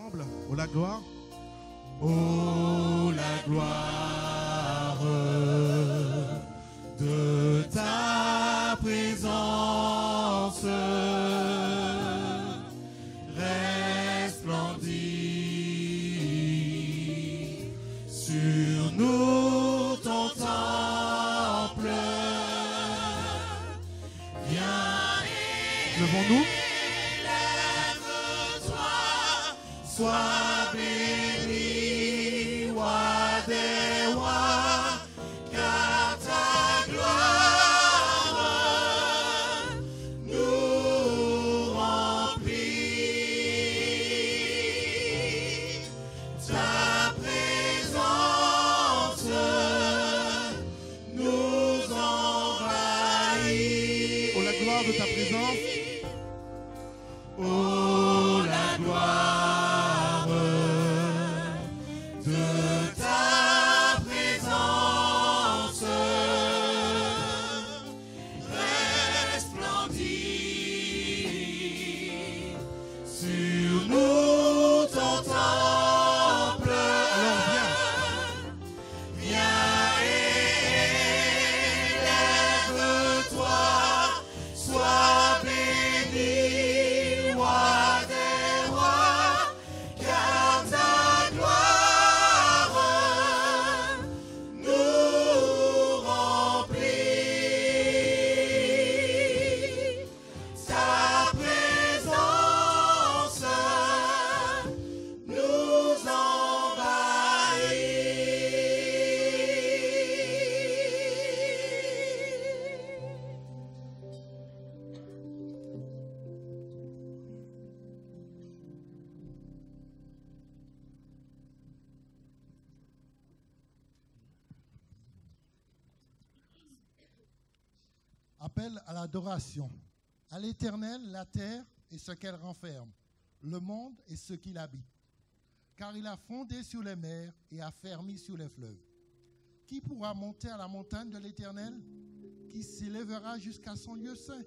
Ensemble, oh la gloire. Oh la gloire de ta présence resplendit sur nous ton temple. Viens et Levons-nous. élève-toi, sois béni, roi des rois, car ta gloire nous remplit. Ta présence nous envahit. Oh la gloire de ta présence. Oh la gloire de ta présence resplendit sur nous ton temple. Alors Viens et élève-toi, sois béni, roi des rois, car ta gloire nous remplit. Ta présence nous envahit. Appel à l'adoration. À l'Éternel, la terre et ce qu'elle renferme, le monde et ce qu'il habite. Car il a fondé sur les mers et a fermi sur les fleuves. Qui pourra monter à la montagne de l'Éternel? Qui s'élèvera jusqu'à son lieu saint?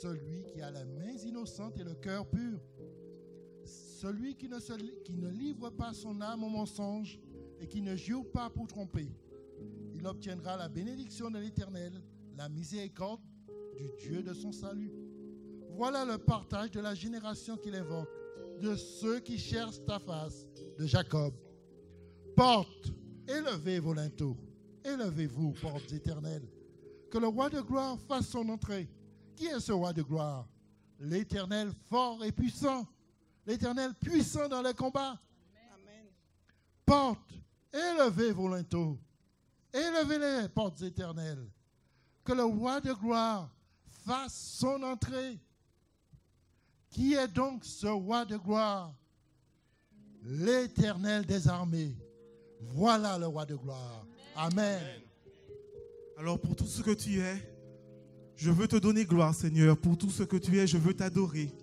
Celui qui a les mains innocentes et le cœur pur. Celui qui ne livre pas son âme au mensonge et qui ne jure pas pour tromper. Il obtiendra la bénédiction de l'Éternel, la miséricorde du Dieu de son salut. Voilà le partage de la génération qu'il invoque, de ceux qui cherchent ta face, de Jacob. Portes, élevez vos linteaux, élevez-vous, portes éternelles. Que le roi de gloire fasse son entrée. Qui est ce roi de gloire? L'Éternel fort et puissant, l'Éternel puissant dans les combats. Amen. Portes, élevez vos linteaux, élevez-les, portes éternelles. Que le roi de gloire fasse son entrée. Qui est donc ce roi de gloire? L'Éternel des armées. Voilà le roi de gloire. Amen. Alors pour tout ce que tu es, je veux te donner gloire, Seigneur. Pour tout ce que tu es, je veux t'adorer.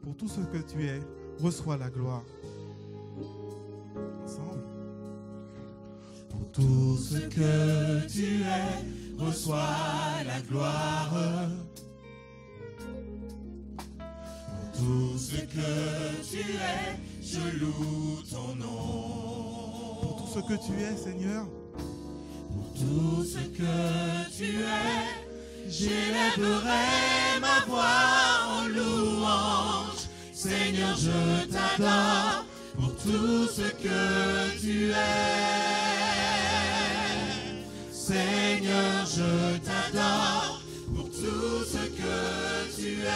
Pour tout ce que tu es, reçois la gloire. Ensemble. Pour tout ce que tu es, reçois la gloire. Pour tout ce que tu es, je loue ton nom. Pour tout ce que tu es, Seigneur. Pour tout ce que tu es, j'élèverai ma voix en louange. Seigneur, je t'adore pour tout ce que tu es. Seigneur, je t'adore pour tout ce que tu es.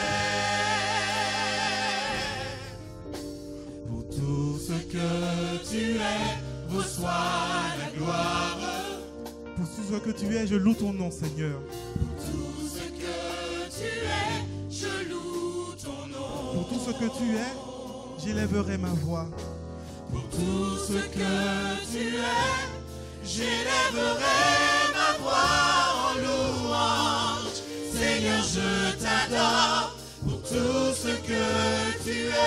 Pour tout ce que tu es, reçois la gloire. Pour tout ce que tu es, je loue ton nom, Seigneur. Pour tout ce que tu es, je loue ton nom. Pour tout ce que tu es, j'élèverai ma voix. Pour tout ce que tu es, j'élèverai ma voix en louange. Seigneur, je t'adore pour tout ce que tu es.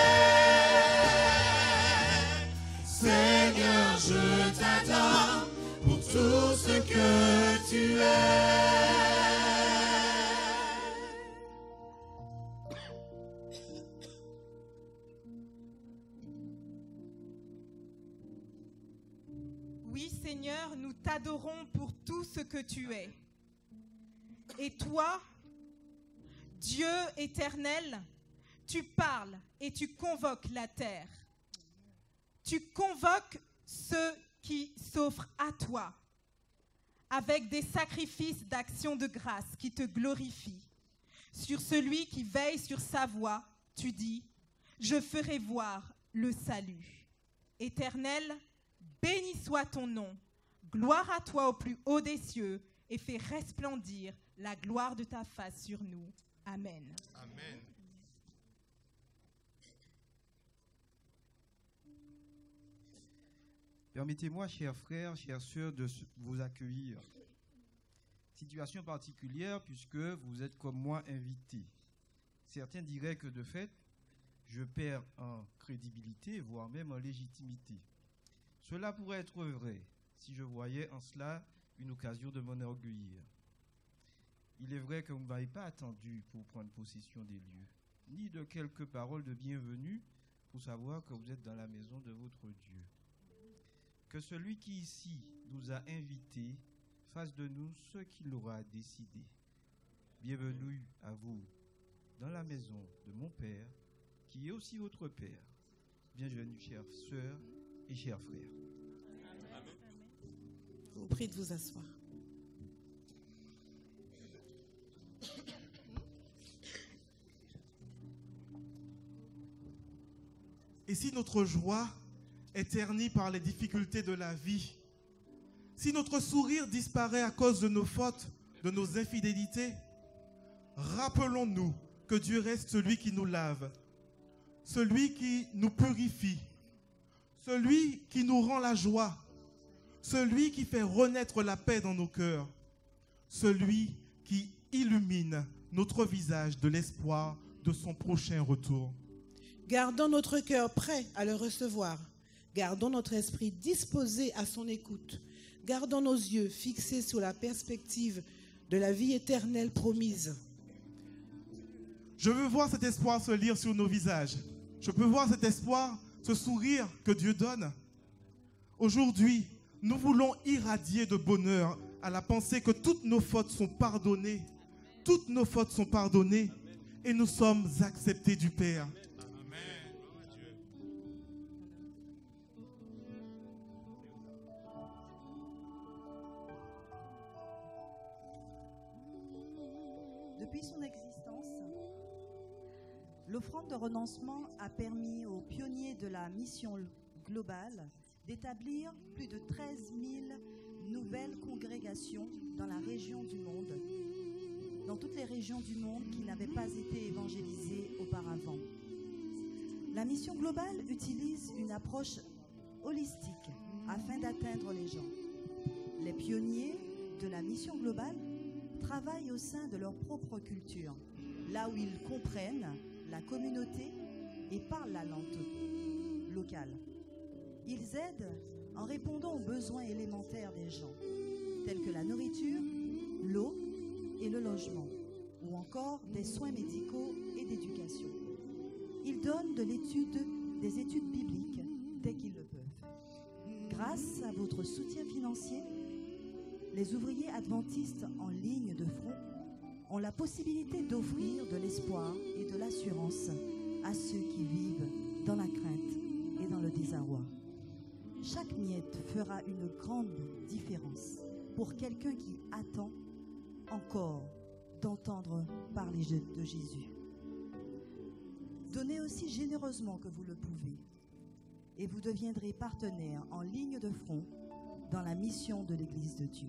Seigneur, je t'adore pour tout ce que tu es. Seigneur, nous t'adorons pour tout ce que tu es. Et toi, Dieu éternel, tu parles et tu convoques la terre. Tu convoques ceux qui s'offrent à toi avec des sacrifices d'action de grâce qui te glorifient. Sur celui qui veille sur sa voie, tu dis, je ferai voir le salut. Éternel, béni soit ton nom. Gloire à toi au plus haut des cieux et fais resplendir la gloire de ta face sur nous. Amen. Amen. Permettez-moi, chers frères, chères sœurs, de vous accueillir. Situation particulière puisque vous êtes comme moi invités. Certains diraient que de fait, je perds en crédibilité, voire même en légitimité. Cela pourrait être vrai si je voyais en cela une occasion de m'enorgueillir. Il est vrai que vous ne m'avez pas attendu pour prendre possession des lieux, ni de quelques paroles de bienvenue pour savoir que vous êtes dans la maison de votre Dieu. Que celui qui ici nous a invités fasse de nous ce qu'il aura décidé. Bienvenue à vous dans la maison de mon Père, qui est aussi votre Père. Bienvenue, chères sœurs et chers frères. Je vous prie de vous asseoir. Et si notre joie est ternie par les difficultés de la vie, si notre sourire disparaît à cause de nos fautes, de nos infidélités, rappelons-nous que Dieu reste celui qui nous lave, celui qui nous purifie, celui qui nous rend la joie, celui qui fait renaître la paix dans nos cœurs, celui qui illumine notre visage de l'espoir de son prochain retour. Gardons notre cœur prêt à le recevoir. Gardons notre esprit disposé à son écoute. Gardons nos yeux fixés sur la perspective de la vie éternelle promise. Je veux voir cet espoir se lire sur nos visages. Je peux voir cet espoir, ce sourire que Dieu donne. Aujourd'hui, nous voulons irradier de bonheur à la pensée que toutes nos fautes sont pardonnées. Toutes nos fautes sont pardonnées et nous sommes acceptés du Père. Depuis son existence, l'offrande de renoncement a permis aux pionniers de la mission globale d'établir plus de 13 000 nouvelles congrégations dans la région du monde, dans toutes les régions du monde qui n'avaient pas été évangélisées auparavant. La mission globale utilise une approche holistique afin d'atteindre les gens. Les pionniers de la mission globale travaillent au sein de leur propre culture, là où ils comprennent la communauté et parlent la langue locale. Ils aident en répondant aux besoins élémentaires des gens, tels que la nourriture, l'eau et le logement, ou encore des soins médicaux et d'éducation. Ils donnent des études bibliques dès qu'ils le peuvent. Grâce à votre soutien financier, les ouvriers adventistes en ligne de front ont la possibilité d'offrir de l'espoir et de l'assurance à ceux qui vivent dans la crainte et dans le désarroi. Chaque miette fera une grande différence pour quelqu'un qui attend encore d'entendre parler de Jésus. Donnez aussi généreusement que vous le pouvez et vous deviendrez partenaire en ligne de front dans la mission de l'Église de Dieu.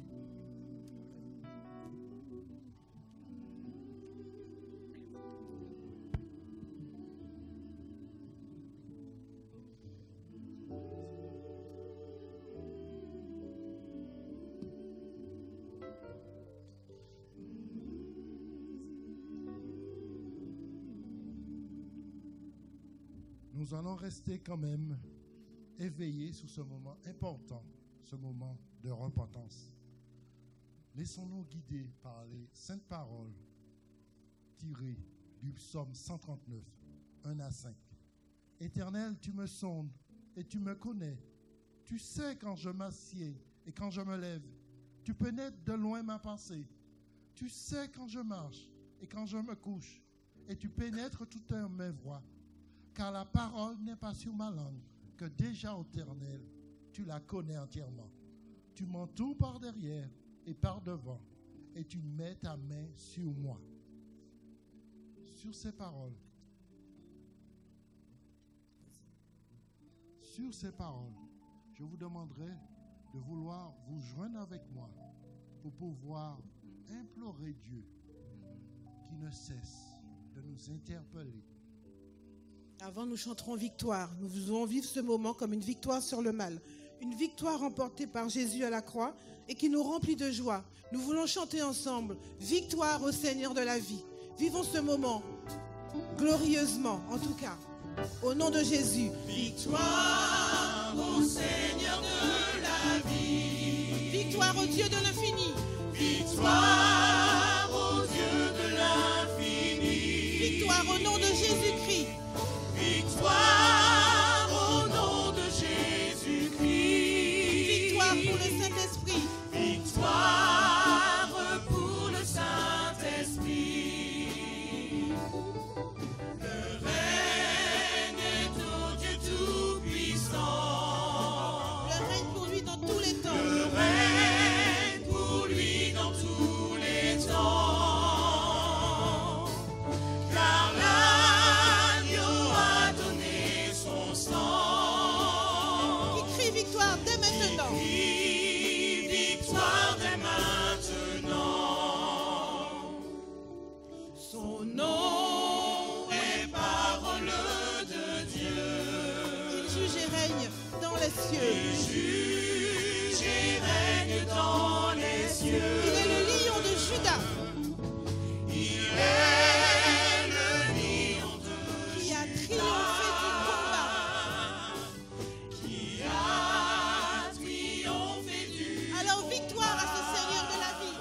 Nous allons rester quand même éveillés sur ce moment important, ce moment de repentance. Laissons-nous guider par les saintes paroles tirées du psaume 139, 1 à 5. Éternel, tu me sondes et tu me connais. Tu sais quand je m'assieds et quand je me lève. Tu pénètres de loin ma pensée. Tu sais quand je marche et quand je me couche. Et tu pénètres toutes mes voies. Car la parole n'est pas sur ma langue, que déjà, ô Éternel, tu la connais entièrement. Tu m'entoures par derrière et par devant, et tu mets ta main sur moi. Sur ces paroles, je vous demanderai de vouloir vous joindre avec moi pour pouvoir implorer Dieu qui ne cesse de nous interpeller. Avant, nous chanterons victoire. Nous voulons vivre ce moment comme une victoire sur le mal. Une victoire remportée par Jésus à la croix et qui nous remplit de joie. Nous voulons chanter ensemble victoire au Seigneur de la vie. Vivons ce moment glorieusement, en tout cas. Au nom de Jésus. Victoire au Seigneur de la vie. Victoire au Dieu de l'infini. Victoire au Dieu de l'infini. Victoire au nom de Jésus-Christ. Victoire au nom de Jésus-Christ. Victoire pour le Saint-Esprit. Victoire pour le Saint-Esprit. Le règne est au Dieu tout-puissant. Le règne pour lui dans tous les temps. Le règne pour lui dans tous les temps. Car l'agneau a donné son sang. Qui crie victoire dès maintenant. Crie victoire dès maintenant. Son nom est parole de Dieu. Il juge et règne dans les cieux. Il juge et règne dans les cieux. Il est le lion de Juda Il est le lion de qui a triomphé du combat. qui a triomphé du Alors victoire à ce Seigneur de la vie.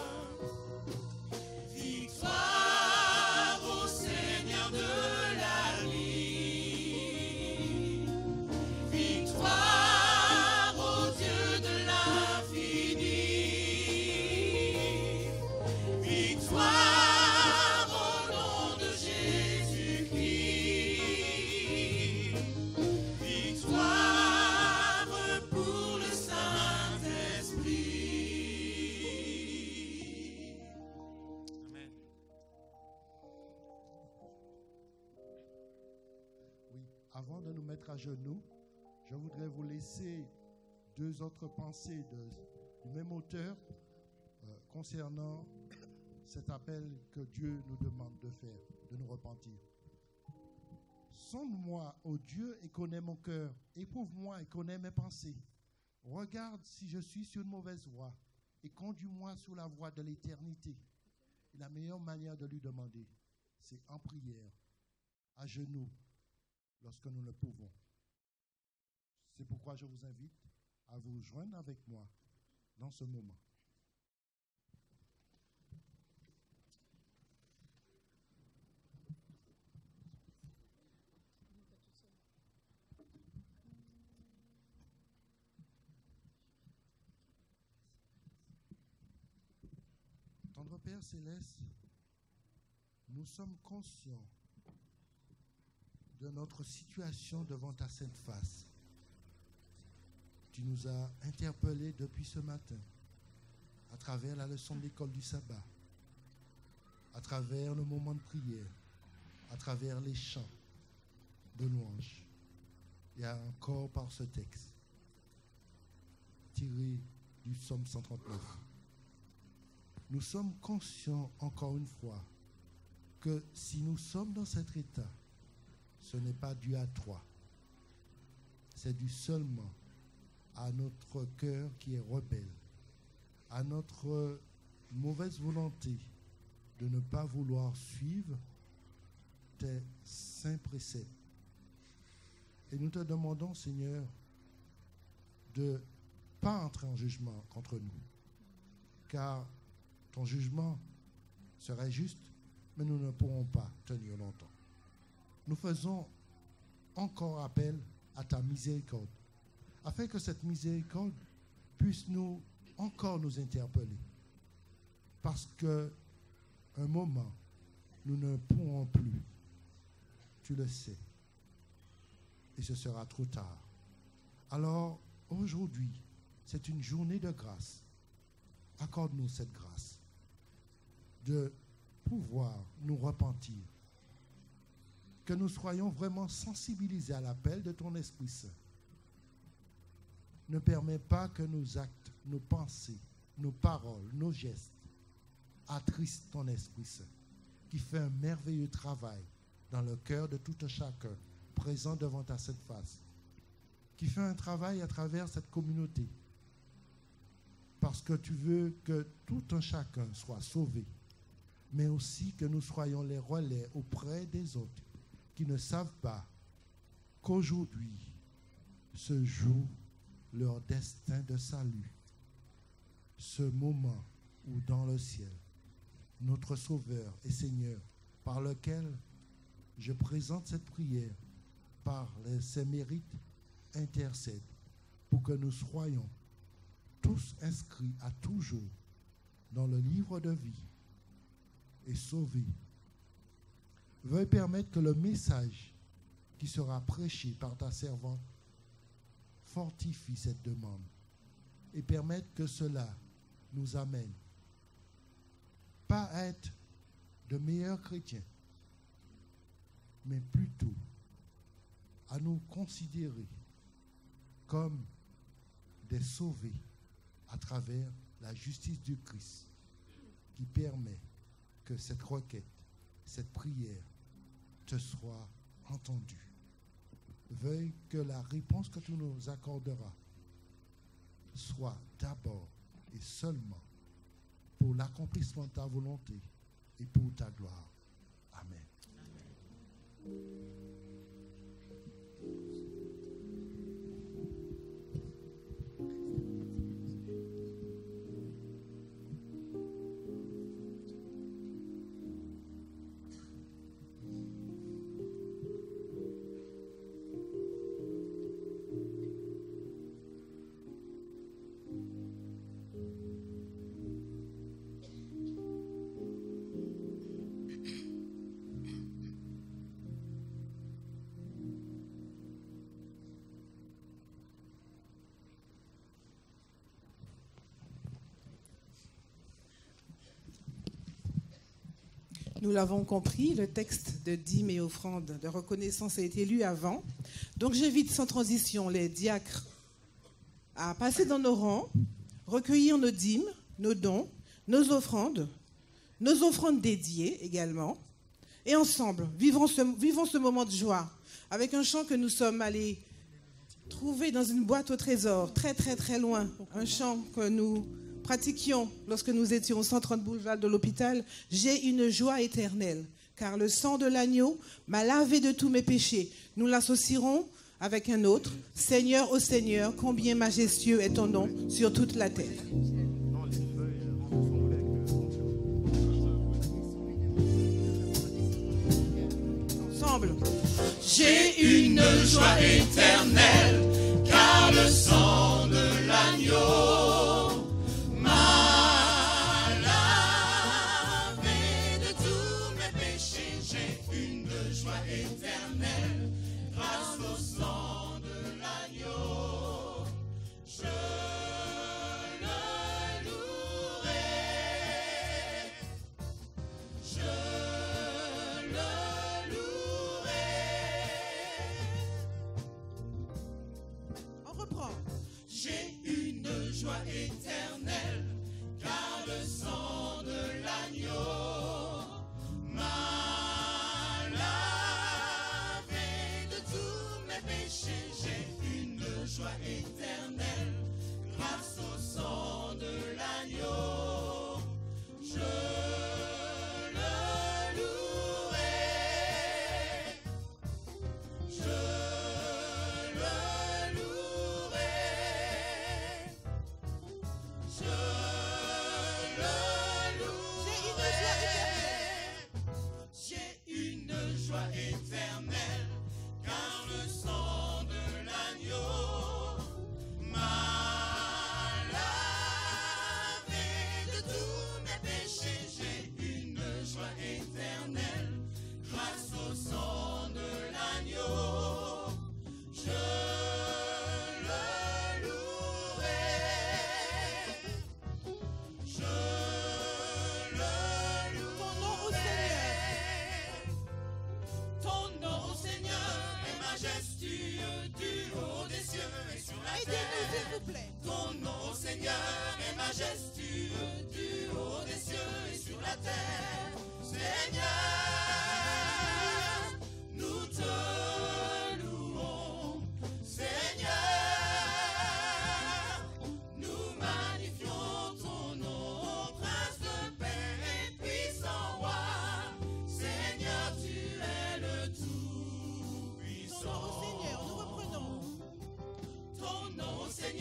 victoire au Seigneur de la vie. Victoire au Dieu de l'infini. Victoire au nom de Jésus-Christ. Victoire pour le Saint-Esprit. Amen. Oui, avant de nous mettre à genoux, je voudrais vous laisser deux autres pensées du même auteur concernant cet appel que Dieu nous demande de faire, de nous repentir. Sonde-moi, ô Dieu, et connais mon cœur. Éprouve-moi et connais mes pensées. Regarde si je suis sur une mauvaise voie et conduis-moi sur la voie de l'éternité. Et la meilleure manière de lui demander, c'est en prière, à genoux, lorsque nous le pouvons. C'est pourquoi je vous invite à vous joindre avec moi dans ce moment. Tendre Père Céleste, nous sommes conscients de notre situation devant ta sainte face. Tu nous as interpellés depuis ce matin, à travers la leçon de l'école du sabbat, à travers le moment de prière, à travers les chants de louange, et encore par ce texte, tiré du psaume 139. Nous sommes conscients, encore une fois, que si nous sommes dans cet état, ce n'est pas dû à toi. C'est dû seulement à notre cœur qui est rebelle, à notre mauvaise volonté de ne pas vouloir suivre tes saints préceptes. Et nous te demandons, Seigneur, de ne pas entrer en jugement contre nous, car ton jugement serait juste, mais nous ne pourrons pas tenir longtemps. Nous faisons encore appel à ta miséricorde, afin que cette miséricorde puisse nous encore nous interpeller. Parce que un moment, nous ne pourrons plus. Tu le sais. Et ce sera trop tard. Alors, aujourd'hui, c'est une journée de grâce. Accorde-nous cette grâce de pouvoir nous repentir. Que nous soyons vraiment sensibilisés à l'appel de ton Esprit Saint. Ne permets pas que nos actes, nos pensées, nos paroles, nos gestes attristent ton Esprit Saint, qui fait un merveilleux travail dans le cœur de tout un chacun présent devant ta sainte face, qui fait un travail à travers cette communauté, parce que tu veux que tout un chacun soit sauvé, mais aussi que nous soyons les relais auprès des autres qui ne savent pas qu'aujourd'hui se joue leur destin de salut, ce moment où dans le ciel, notre Sauveur et Seigneur, par lequel je présente cette prière, par ses mérites, intercède pour que nous soyons tous inscrits à toujours dans le livre de vie et sauvés. Veuille permettre que le message qui sera prêché par ta servante fortifie cette demande et permette que cela nous amène pas à être de meilleurs chrétiens, mais plutôt à nous considérer comme des sauvés à travers la justice du Christ qui permet que cette requête, cette prière te soit entendue. Veuille que la réponse que tu nous accorderas soit d'abord et seulement pour l'accomplissement de ta volonté et pour ta gloire. Amen. Nous l'avons compris, le texte de dîmes et offrandes de reconnaissance a été lu avant. Donc j'invite sans transition les diacres à passer dans nos rangs, recueillir nos dîmes, nos dons, nos offrandes dédiées également. Et ensemble, vivons ce moment de joie avec un chant que nous sommes allés trouver dans une boîte au trésor, très très très loin. Un chant que nous pratiquions lorsque nous étions au 130 boulevard de l'hôpital. J'ai une joie éternelle, car le sang de l'agneau m'a lavé de tous mes péchés. Nous l'associerons avec un autre. Seigneur, ô Seigneur, combien majestueux est ton nom sur toute la terre. Ensemble. J'ai une joie éternelle, car le sang de l'agneau m'a lavé de tous mes péchés. J'ai une joie éternelle, grâce au sang de l'agneau. Je le louerai. Je le louerai. On reprend. J'ai une joie éternelle, car le sang de l'agneau m'a lavé de tous mes péchés. J'ai une joie éternelle, grâce au sang de l'agneau. Je le louerai. Je le louerai. Je le louerai. J'ai une joie éternelle, car le sang de l'agneau m'a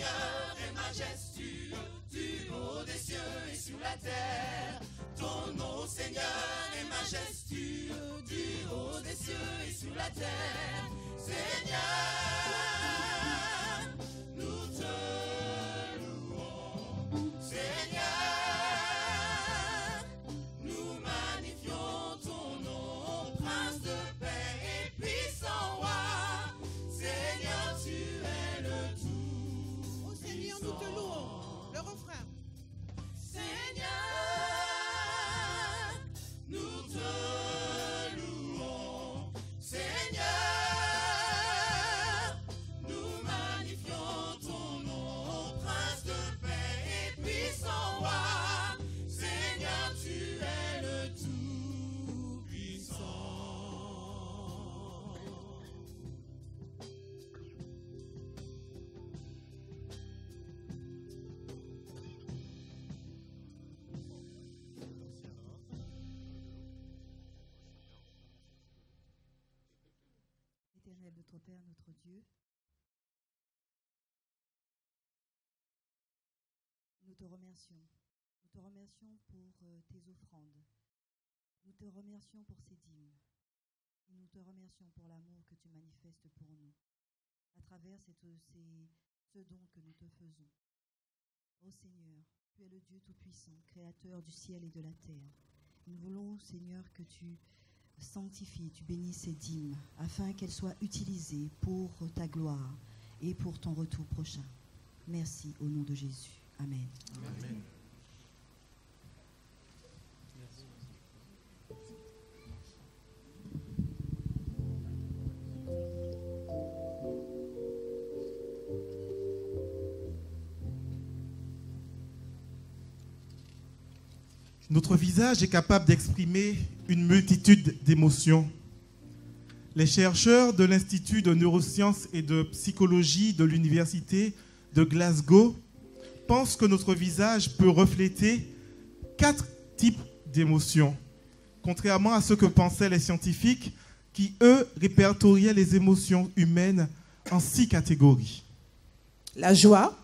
Seigneur est majestueux, du haut des cieux et sur la terre. Ton nom, Seigneur, est majestueux, du haut des cieux et sur la terre. Seigneur, nous te louons. Seigneur, nous magnifions ton nom, prince de paix et puissant roi. Seigneur, tu es le tout. Oh Seigneur, nous te louons. Le refrain. Seigneur, nous te louons. Seigneur, nous magnifions ton nom, prince de paix et puissant roi. Seigneur, tu es le tout-puissant. Éternel notre Père, notre Dieu, nous te remercions. Nous te remercions pour tes offrandes. Nous te remercions pour ces dîmes. Et nous te remercions pour l'amour que tu manifestes pour nous, à travers ce don que nous te faisons. Ô Seigneur, tu es le Dieu Tout-Puissant, Créateur du ciel et de la terre. Nous voulons, Seigneur, que tu sanctifies, tu bénisses ces dîmes, afin qu'elles soient utilisées pour ta gloire et pour ton retour prochain. Merci au nom de Jésus. Amen. Amen. Notre visage est capable d'exprimer une multitude d'émotions. Les chercheurs de l'Institut de neurosciences et de psychologie de l'Université de Glasgow pensent que notre visage peut refléter 4 types d'émotions, contrairement à ce que pensaient les scientifiques qui, eux, répertoriaient les émotions humaines en 6 catégories. La joie,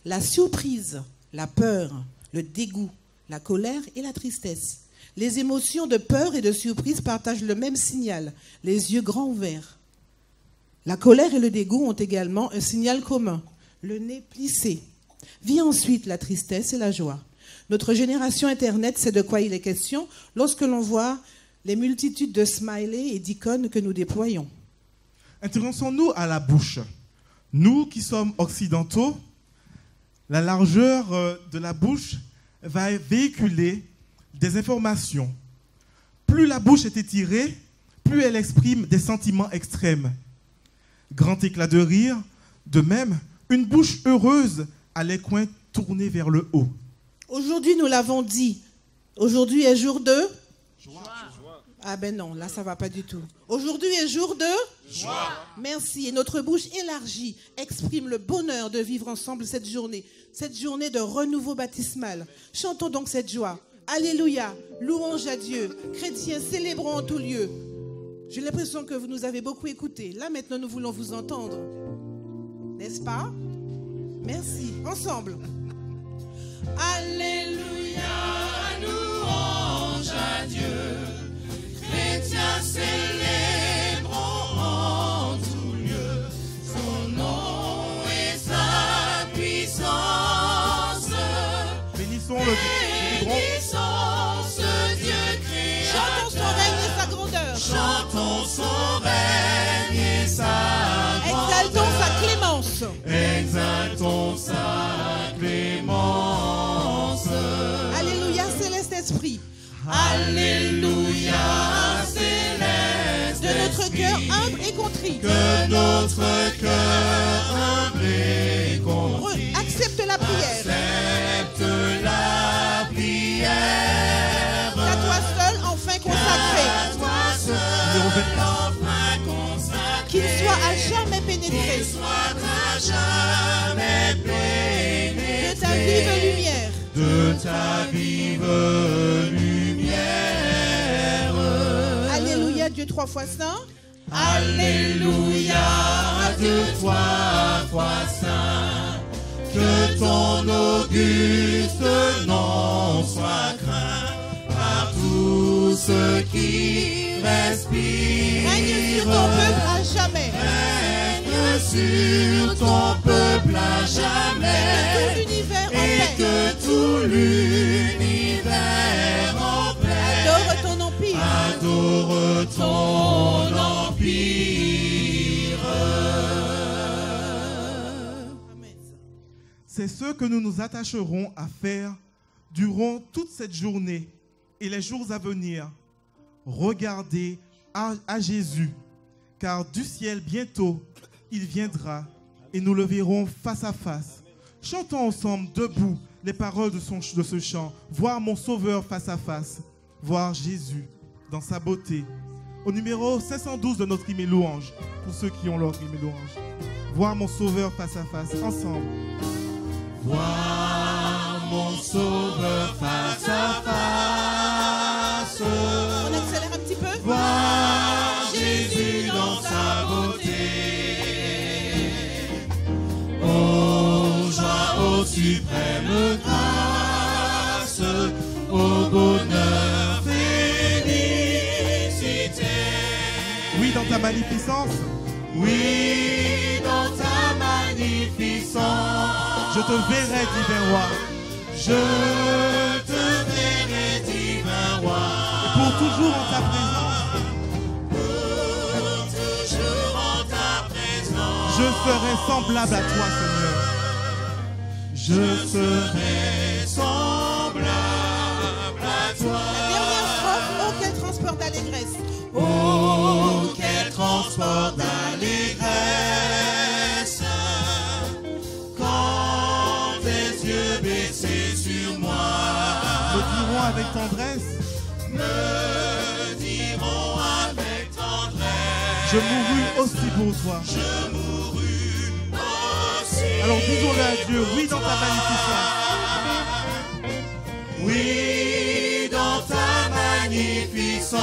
la surprise, la peur, le dégoût, la colère et la tristesse. Les émotions de peur et de surprise partagent le même signal, les yeux grands ouverts. La colère et le dégoût ont également un signal commun, le nez plissé. Vient ensuite la tristesse et la joie. Notre génération Internet sait de quoi il est question lorsque l'on voit les multitudes de smileys et d'icônes que nous déployons. Intéressons-nous à la bouche. Nous qui sommes occidentaux, la largeur de la bouche va véhiculer des informations. Plus la bouche est étirée, plus elle exprime des sentiments extrêmes. Grand éclat de rire, de même, une bouche heureuse a les coins tournés vers le haut. Aujourd'hui, nous l'avons dit, aujourd'hui est jour de joie. Ah ben non, là ça va pas du tout. Aujourd'hui est jour de joie. Merci. Et notre bouche élargie exprime le bonheur de vivre ensemble cette journée de renouveau baptismal. Chantons donc cette joie. Alléluia, louange à Dieu. Chrétiens, célébrons en tout lieu. J'ai l'impression que vous nous avez beaucoup écoutés. Là maintenant, nous voulons vous entendre. N'est-ce pas? Merci. Ensemble. Alléluia, louange à Dieu. Chrétiens, célébrons en tout lieu son nom et sa puissance. Bénissons le Bénissons ce Dieu créateur. Chantons son règne et sa grandeur. Chantons son règne et sa grandeur. Exaltons sa clémence. Exaltons sa clémence. Alléluia, céleste esprit. Alléluia, céleste De notre cœur humble et contrit. que notre cœur humble et contrit Accepte la prière. accepte la prière. À toi seul, enfin consacré. À toi seul, enfin consacré, Qu'il soit à jamais pénétré qu'il soit à jamais pénétré de ta vive lumière. de ta vive lumière. Alléluia, Dieu 3 fois saint. Alléluia, Dieu 3 fois saint, Que ton auguste nom soit craint par tous ceux qui respirent. Règne sur ton peuple à jamais. Règne sur ton peuple à jamais. Que tout l'univers en paix. Et que tout l'univers en paix Adore ton empire. adore ton empire. Amen. C'est ce que nous nous attacherons à faire durant toute cette journée et les jours à venir. Regardez à Jésus, car du ciel bientôt, il viendra et nous le verrons face à face. Chantons ensemble, debout, les paroles de ce chant. Voir mon Sauveur face à face. Voir Jésus dans sa beauté. Au numéro 512 de notre hymne et louange, pour ceux qui ont leur hymne et louange. Voir mon Sauveur face à face, ensemble. Voir mon Sauveur face à face. On accélère un petit peu. Voir Jésus dans sa beauté. Ô joie, ô suprême grâce, ô bonheur, félicité. Oui, dans ta magnificence. Oui, dans ta magnificence. Je te verrai, divin roi. Je te verrai, divin roi. Et pour toujours en ta présence. Pour toujours en ta présence. Je serai semblable à toi, Seigneur. Je serai semblable à toi. Dernière strophe. Oh, quel transport d'allégresse. Oh, quel transport d'allégresse. Quand tes yeux baissés sur moi Me diront avec tendresse. me diront avec tendresse. Je mourus aussi pour toi. Je mourus aussi. Alors disons-le à Dieu, oui dans ta magnificence. Oui, dans ta magnificence,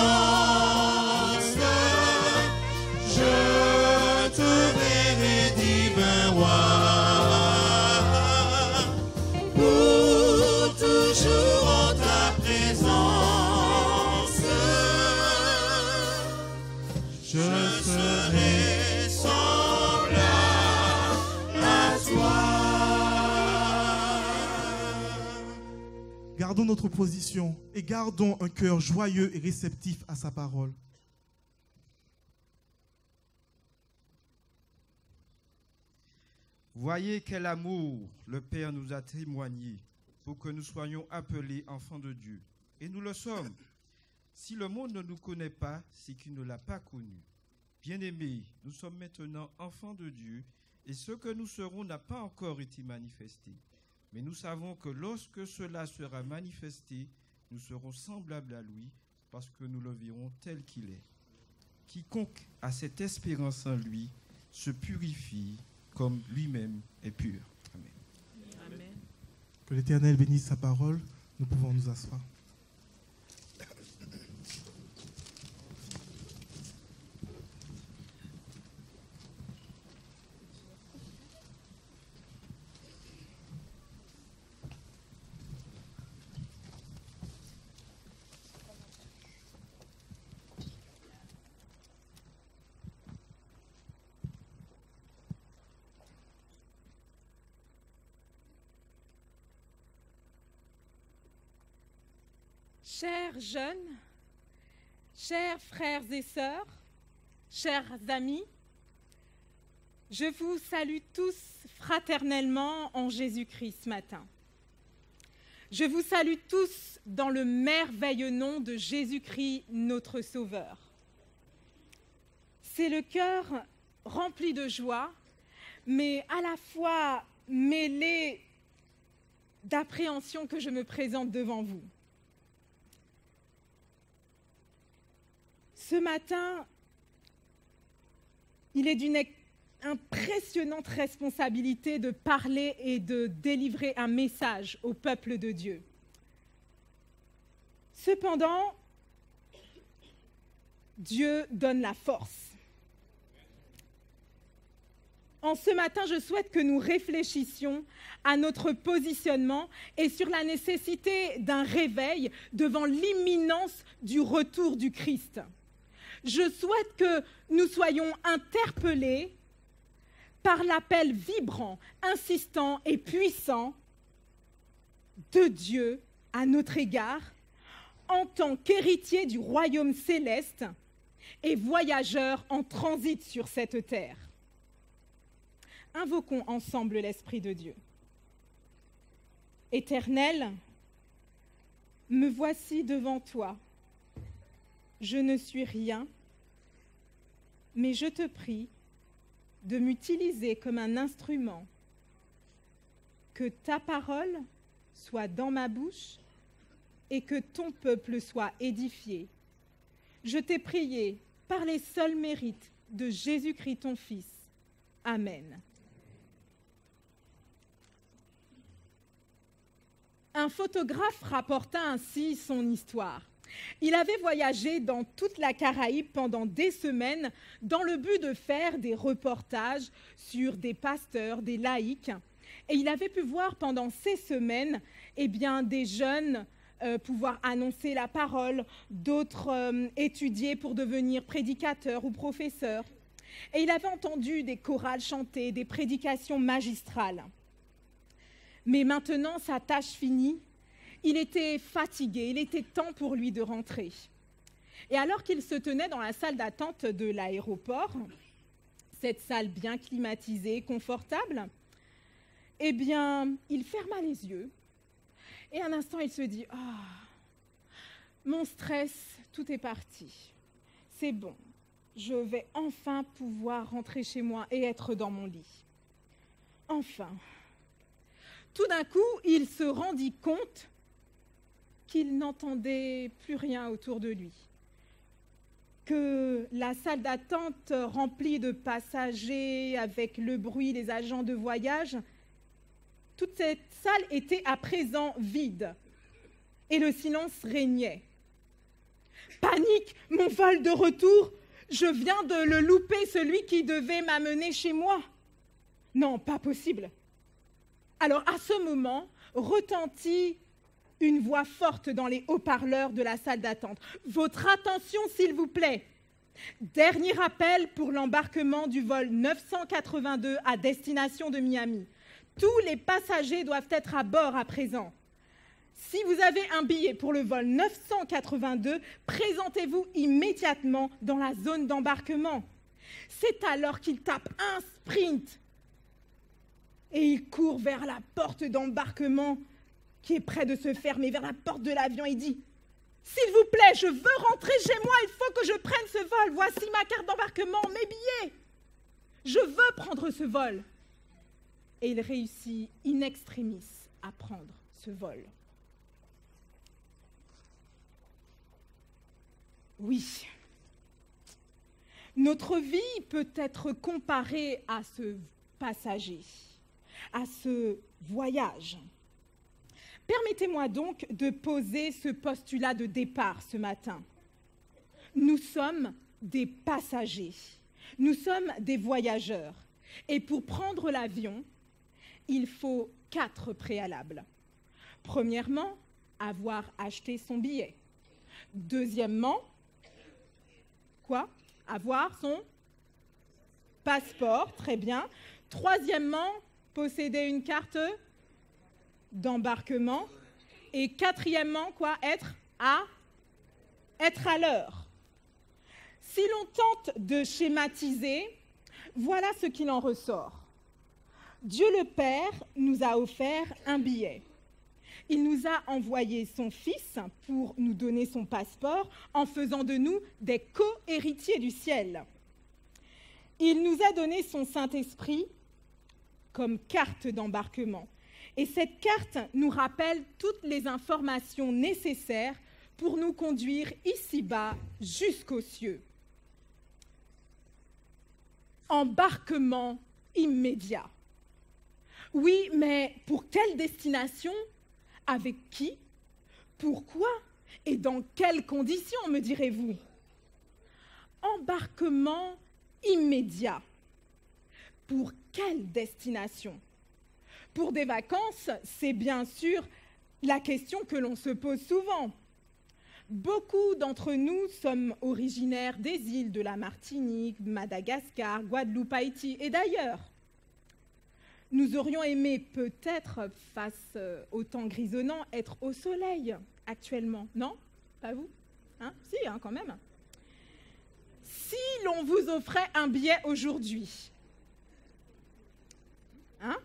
je te verrai, divin roi. Pour toujours en ta présence, je serai semblable à toi. Gardons notre position et gardons un cœur joyeux et réceptif à sa parole. Voyez quel amour le Père nous a témoigné pour que nous soyons appelés enfants de Dieu. Et nous le sommes. Si le monde ne nous connaît pas, c'est qu'il ne l'a pas connu. Bien-aimés, nous sommes maintenant enfants de Dieu et ce que nous serons n'a pas encore été manifesté. Mais nous savons que lorsque cela sera manifesté, nous serons semblables à lui parce que nous le verrons tel qu'il est. Quiconque a cette espérance en lui se purifie comme lui-même est pur. Amen. Amen. Que l'Éternel bénisse sa parole. Nous pouvons nous asseoir. Chers jeunes, chers frères et sœurs, chers amis, je vous salue tous fraternellement en Jésus-Christ ce matin. Je vous salue tous dans le merveilleux nom de Jésus-Christ, notre Sauveur. C'est le cœur rempli de joie, mais à la fois mêlé d'appréhension que je me présente devant vous. Ce matin, il est d'une impressionnante responsabilité de parler et de délivrer un message au peuple de Dieu. Cependant, Dieu donne la force. En ce matin, je souhaite que nous réfléchissions à notre positionnement et sur la nécessité d'un réveil devant l'imminence du retour du Christ. Je souhaite que nous soyons interpellés par l'appel vibrant, insistant et puissant de Dieu à notre égard en tant qu'héritiers du royaume céleste et voyageurs en transit sur cette terre. Invoquons ensemble l'Esprit de Dieu. Éternel, me voici devant toi. Je ne suis rien, mais je te prie de m'utiliser comme un instrument, que ta parole soit dans ma bouche et que ton peuple soit édifié. Je t'ai prié par les seuls mérites de Jésus-Christ ton Fils. Amen. Un photographe rapporta ainsi son histoire. Il avait voyagé dans toute la Caraïbe pendant des semaines dans le but de faire des reportages sur des pasteurs, des laïcs. Et il avait pu voir pendant ces semaines des jeunes pouvoir annoncer la parole, d'autres étudier pour devenir prédicateurs ou professeurs. Et il avait entendu des chorales chanter, des prédications magistrales. Mais maintenant, sa tâche finie, il était fatigué, il était temps pour lui de rentrer. Et alors qu'il se tenait dans la salle d'attente de l'aéroport, cette salle bien climatisée, confortable, il ferma les yeux. Et un instant, il se dit « Ah, mon stress, tout est parti. C'est bon, je vais enfin pouvoir rentrer chez moi et être dans mon lit. Enfin. » Tout d'un coup, il se rendit compte qu'il n'entendait plus rien autour de lui, que la salle d'attente remplie de passagers avec le bruit des agents de voyage, toute cette salle était à présent vide et le silence régnait. Panique, mon vol de retour, je viens de le louper, celui qui devait m'amener chez moi. Non, pas possible. Alors, à ce moment, retentit une voix forte dans les haut-parleurs de la salle d'attente. « Votre attention, s'il vous plaît. Dernier appel pour l'embarquement du vol 982 à destination de Miami. Tous les passagers doivent être à bord à présent. Si vous avez un billet pour le vol 982, présentez-vous immédiatement dans la zone d'embarquement. » C'est alors qu'il tape un sprint. Et il court vers la porte d'embarquement qui est près de se fermer, vers la porte de l'avion. Il dit « S'il vous plaît, je veux rentrer chez moi, il faut que je prenne ce vol. Voici ma carte d'embarquement, mes billets. Je veux prendre ce vol. » Et il réussit in extremis à prendre ce vol. Oui, notre vie peut être comparée à ce passager, à ce voyage. Permettez-moi donc de poser ce postulat de départ ce matin. Nous sommes des passagers, nous sommes des voyageurs. Et pour prendre l'avion, il faut 4 préalables. Premièrement, avoir acheté son billet. Deuxièmement, quoi? Avoir son passeport, très bien. Troisièmement, posséder une carte d'embarquement. Et quatrièmement, quoi? Être à l'heure. Si l'on tente de schématiser, voilà ce qu'il en ressort. Dieu le Père nous a offert un billet. Il nous a envoyé son Fils pour nous donner son passeport en faisant de nous des co-héritiers du ciel. Il nous a donné son Saint-Esprit comme carte d'embarquement. Et cette carte nous rappelle toutes les informations nécessaires pour nous conduire ici-bas jusqu'aux cieux. Embarquement immédiat. Oui, mais pour quelle destination? Avec qui? Pourquoi? Et dans quelles conditions, me direz-vous? Embarquement immédiat. pour quelle destination? Pour des vacances, c'est bien sûr la question que l'on se pose souvent. Beaucoup d'entre nous sommes originaires des îles de la Martinique, Madagascar, Guadeloupe, Haïti et d'ailleurs. Nous aurions aimé peut-être, face au temps grisonnant, être au soleil actuellement. Non? Pas vous? Hein? Si, hein, quand même. Si l'on vous offrait un billet aujourd'hui, hein?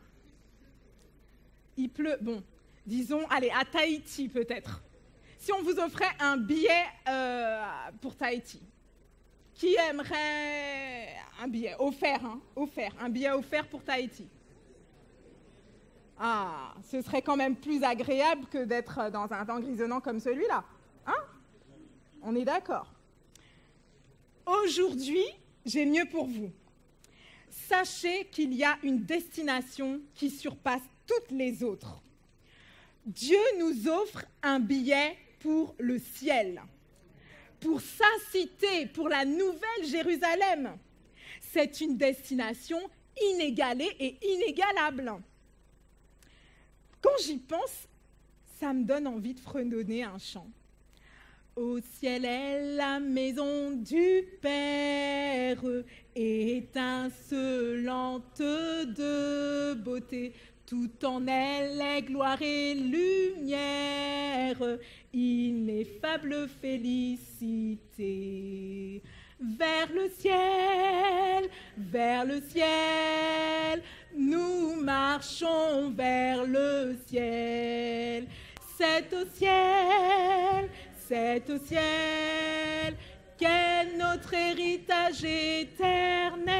Il pleut, bon, disons, allez, à Tahiti peut-être. Si on vous offrait un billet pour Tahiti, qui aimerait un billet offert, hein, un billet offert pour Tahiti? Ah, ce serait quand même plus agréable que d'être dans un temps grisonnant comme celui-là. Hein? On est d'accord. Aujourd'hui, j'ai mieux pour vous. Sachez qu'il y a une destination qui surpasse toutes les autres. Dieu nous offre un billet pour le ciel, pour sa cité, pour la nouvelle Jérusalem. C'est une destination inégalée et inégalable. Quand j'y pense, ça me donne envie de fredonner un chant. Au ciel est la maison du Père, étincelante de beauté. Tout en elle est gloire et lumière, ineffable félicité. Vers le ciel, nous marchons vers le ciel. C'est au ciel, qu'est notre héritage éternel.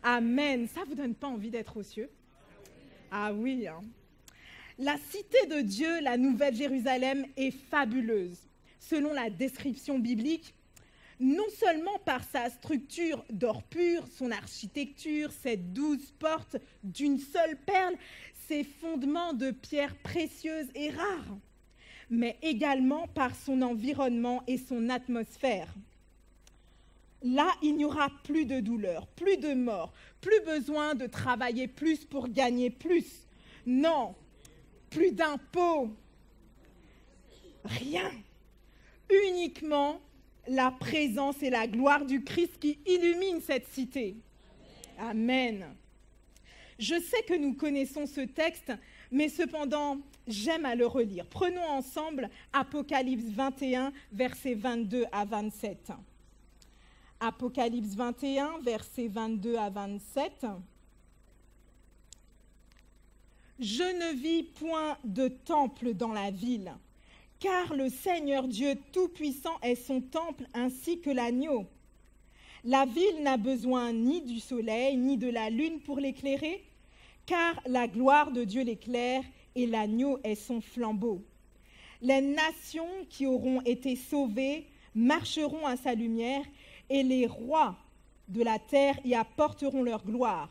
Amen. Ça vous donne pas envie d'être aux cieux? Ah oui, hein. La cité de Dieu, la Nouvelle Jérusalem, est fabuleuse. Selon la description biblique, non seulement par sa structure d'or pur, son architecture, ses 12 portes d'une seule perle, ses fondements de pierres précieuses et rares, mais également par son environnement et son atmosphère. Là, il n'y aura plus de douleur, plus de mort, plus besoin de travailler plus pour gagner plus. Non, plus d'impôts, rien. Uniquement la présence et la gloire du Christ qui illumine cette cité. Amen. Je sais que nous connaissons ce texte, mais cependant, j'aime à le relire. Prenons ensemble Apocalypse 21, versets 22 à 27. Apocalypse 21, versets 22 à 27. Je ne vis point de temple dans la ville, car le Seigneur Dieu Tout-Puissant est son temple ainsi que l'agneau. La ville n'a besoin ni du soleil ni de la lune pour l'éclairer, car la gloire de Dieu l'éclaire et l'agneau est son flambeau. Les nations qui auront été sauvées marcheront à sa lumière, et les rois de la terre y apporteront leur gloire.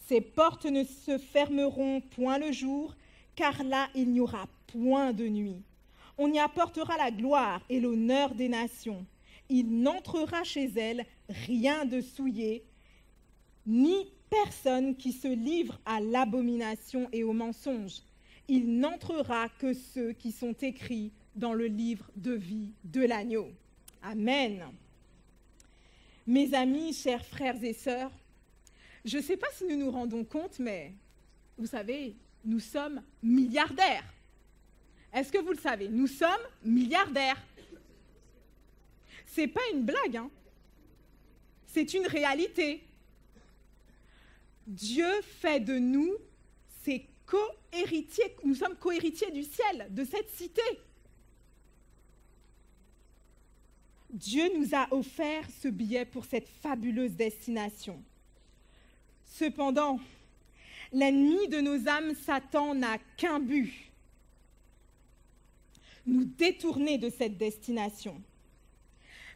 Ces portes ne se fermeront point le jour, car là il n'y aura point de nuit. On y apportera la gloire et l'honneur des nations. Il n'entrera chez elles rien de souillé, ni personne qui se livre à l'abomination et au mensonge. Il n'entrera que ceux qui sont écrits dans le livre de vie de l'agneau. Amen. Mes amis, chers frères et sœurs, je ne sais pas si nous nous rendons compte, mais vous savez, nous sommes milliardaires. Est-ce que vous le savez? Nous sommes milliardaires. Ce n'est pas une blague, hein. C'est une réalité. Dieu fait de nous ses co-héritiers. Nous sommes co-héritiers du ciel, de cette cité. Dieu nous a offert ce billet pour cette fabuleuse destination. Cependant, l'ennemi de nos âmes, Satan, n'a qu'un but: nous détourner de cette destination.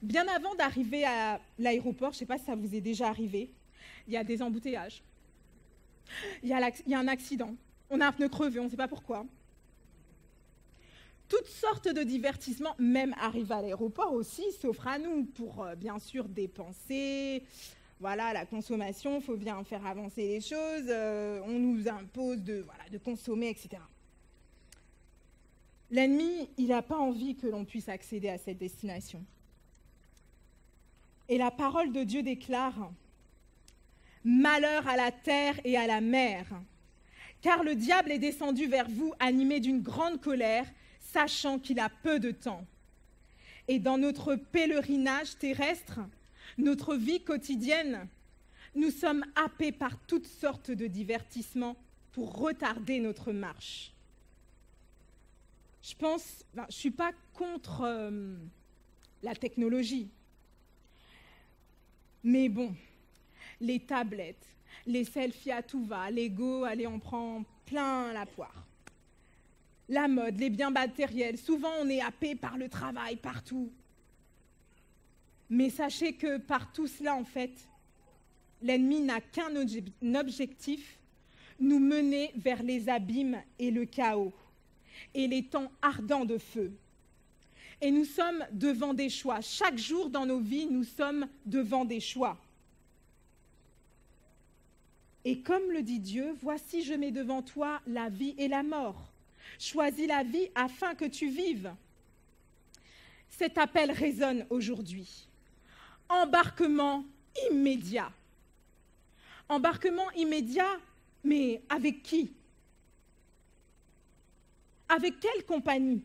Bien avant d'arriver à l'aéroport, je ne sais pas si ça vous est déjà arrivé, il y a des embouteillages, il y a un accident, on a un pneu crevé, on ne sait pas pourquoi. Toutes sortes de divertissements, même arrivent à l'aéroport aussi, s'offrent à nous pour bien sûr dépenser, voilà, la consommation, il faut bien faire avancer les choses, on nous impose de consommer, etc. L'ennemi, il n'a pas envie que l'on puisse accéder à cette destination. Et la parole de Dieu déclare « Malheur à la terre et à la mer, car le diable est descendu vers vous animé d'une grande colère, sachant qu'il a peu de temps. Et dans notre pèlerinage terrestre, notre vie quotidienne, nous sommes happés par toutes sortes de divertissements pour retarder notre marche. » Je ne suis pas contre la technologie. Mais bon, les tablettes, les selfies à tout va, l'ego, allez, on prend plein la poire. La mode, les biens matériels, souvent on est happé par le travail, partout. Mais sachez que par tout cela, en fait, l'ennemi n'a qu'un objectif, nous mener vers les abîmes et le chaos, et les temps ardents de feu. Et nous sommes devant des choix. Chaque jour dans nos vies, nous sommes devant des choix. Et comme le dit Dieu, « Voici, je mets devant toi la vie et la mort. Choisis la vie afin que tu vives. » Cet appel résonne aujourd'hui. Embarquement immédiat. Embarquement immédiat, mais avec qui? Avec quelle compagnie?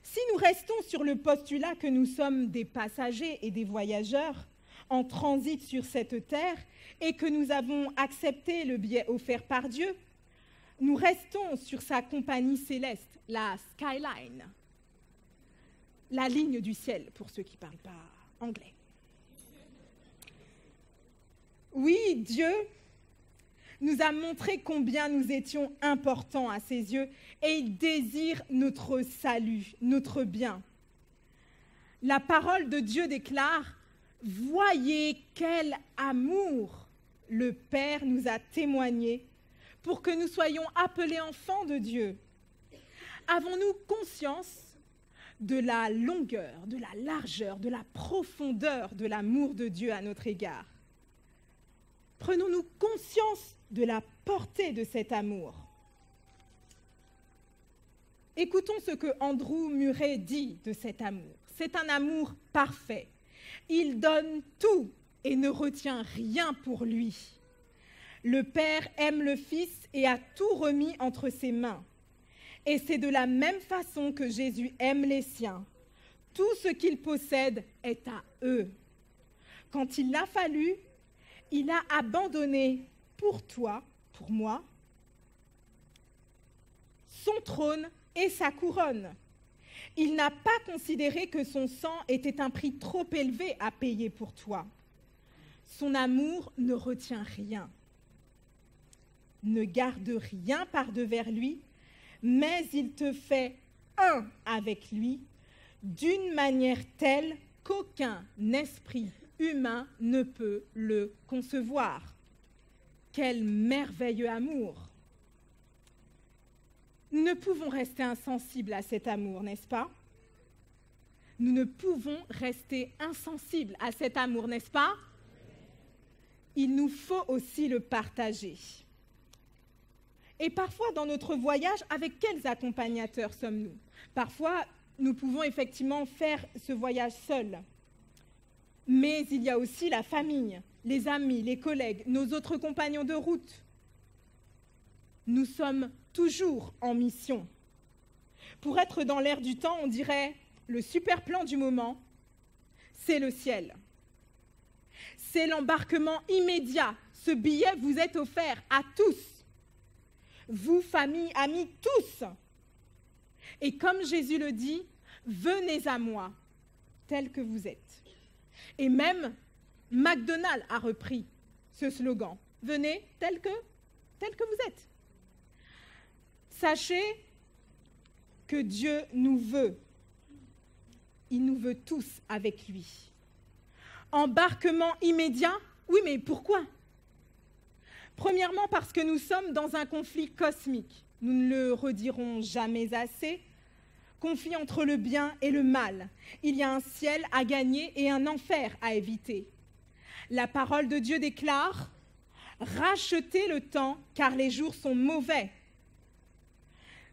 Si nous restons sur le postulat que nous sommes des passagers et des voyageurs en transit sur cette terre et que nous avons accepté le billet offert par Dieu, nous restons sur sa compagnie céleste, la skyline, la ligne du ciel, pour ceux qui ne parlent pas anglais. Oui, Dieu nous a montré combien nous étions importants à ses yeux et il désire notre salut, notre bien. La parole de Dieu déclare « Voyez quel amour le Père nous a témoigné pour que nous soyons appelés enfants de Dieu. Avons-nous conscience de la longueur, de la largeur, de la profondeur de l'amour de Dieu à notre égard? Prenons-nous conscience de la portée de cet amour? Écoutons ce que Andrew Murray dit de cet amour. C'est un amour parfait. Il donne tout et ne retient rien pour lui. Le Père aime le Fils et a tout remis entre ses mains. Et c'est de la même façon que Jésus aime les siens. Tout ce qu'il possède est à eux. Quand il l'a fallu, il a abandonné pour toi, pour moi, son trône et sa couronne. Il n'a pas considéré que son sang était un prix trop élevé à payer pour toi. Son amour ne retient rien, ne garde rien par-devers lui, mais il te fait un avec lui d'une manière telle qu'aucun esprit humain ne peut le concevoir. Quel merveilleux amour! Nous ne pouvons rester insensibles à cet amour, n'est-ce pas? Nous ne pouvons rester insensibles à cet amour, n'est-ce pas? Il nous faut aussi le partager. Et parfois, dans notre voyage, avec quels accompagnateurs sommes-nous? Parfois, nous pouvons effectivement faire ce voyage seuls. Mais il y a aussi la famille, les amis, les collègues, nos autres compagnons de route. Nous sommes toujours en mission. Pour être dans l'air du temps, on dirait le super plan du moment, c'est le ciel. C'est l'embarquement immédiat. Ce billet vous est offert à tous. Vous, famille, amis, tous. Et comme Jésus le dit, venez à moi, tel que vous êtes. Et même McDonald's a repris ce slogan. Venez tel que vous êtes. Sachez que Dieu nous veut. Il nous veut tous avec lui. Embarquement immédiat? Oui, mais pourquoi? Premièrement, parce que nous sommes dans un conflit cosmique. Nous ne le redirons jamais assez. Conflit entre le bien et le mal. Il y a un ciel à gagner et un enfer à éviter. La parole de Dieu déclare « Rachetez le temps, car les jours sont mauvais ».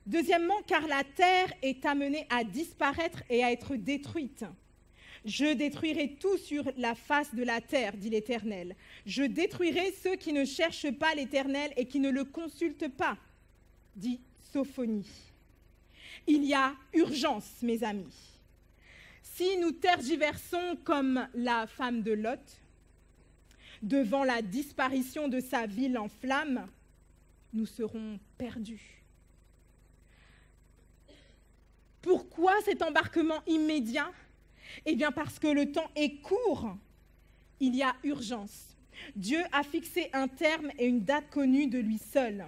Deuxièmement, car la terre est amenée à disparaître et à être détruite. Je détruirai tout sur la face de la terre, dit l'Éternel. Je détruirai ceux qui ne cherchent pas l'Éternel et qui ne le consultent pas, dit Sophonie. Il y a urgence, mes amis. Si nous tergiversons comme la femme de Lot, devant la disparition de sa ville en flammes, nous serons perdus. Pourquoi cet embarquement immédiat ? Eh bien parce que le temps est court, il y a urgence. Dieu a fixé un terme et une date connue de lui seul.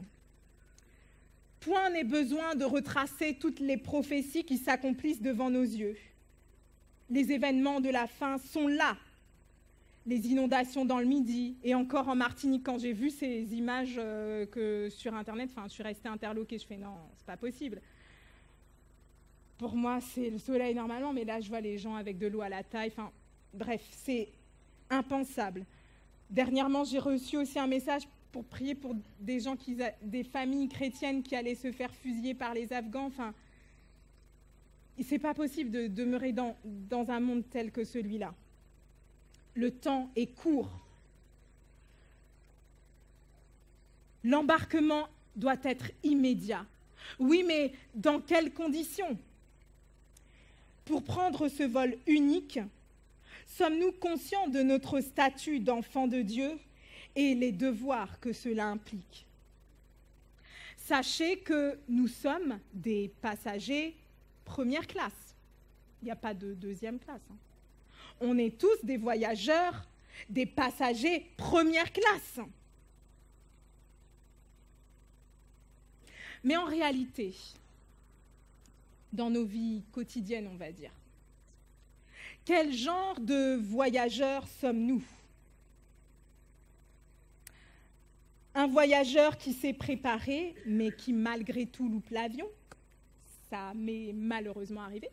Point n'est besoin de retracer toutes les prophéties qui s'accomplissent devant nos yeux. Les événements de la fin sont là. Les inondations dans le Midi et encore en Martinique. Quand j'ai vu ces images sur Internet, je suis restée interloquée. Je fais non, c'est pas possible. Pour moi, c'est le soleil normalement, mais là, je vois les gens avec de l'eau à la taille. Bref, c'est impensable. Dernièrement, j'ai reçu aussi un message pour prier pour des gens, des familles chrétiennes qui allaient se faire fusiller par les Afghans. C'est pas possible de demeurer dans un monde tel que celui-là. Le temps est court. L'embarquement doit être immédiat. Oui, mais dans quelles conditions ? Pour prendre ce vol unique, sommes-nous conscients de notre statut d'enfant de Dieu et les devoirs que cela implique ? Sachez que nous sommes des passagers première classe. Il n'y a pas de deuxième classe. On est tous des voyageurs, des passagers première classe. Mais en réalité, dans nos vies quotidiennes, on va dire, quel genre de voyageurs sommes-nous ? Un voyageur qui s'est préparé, mais qui malgré tout loupe l'avion, ça m'est malheureusement arrivé.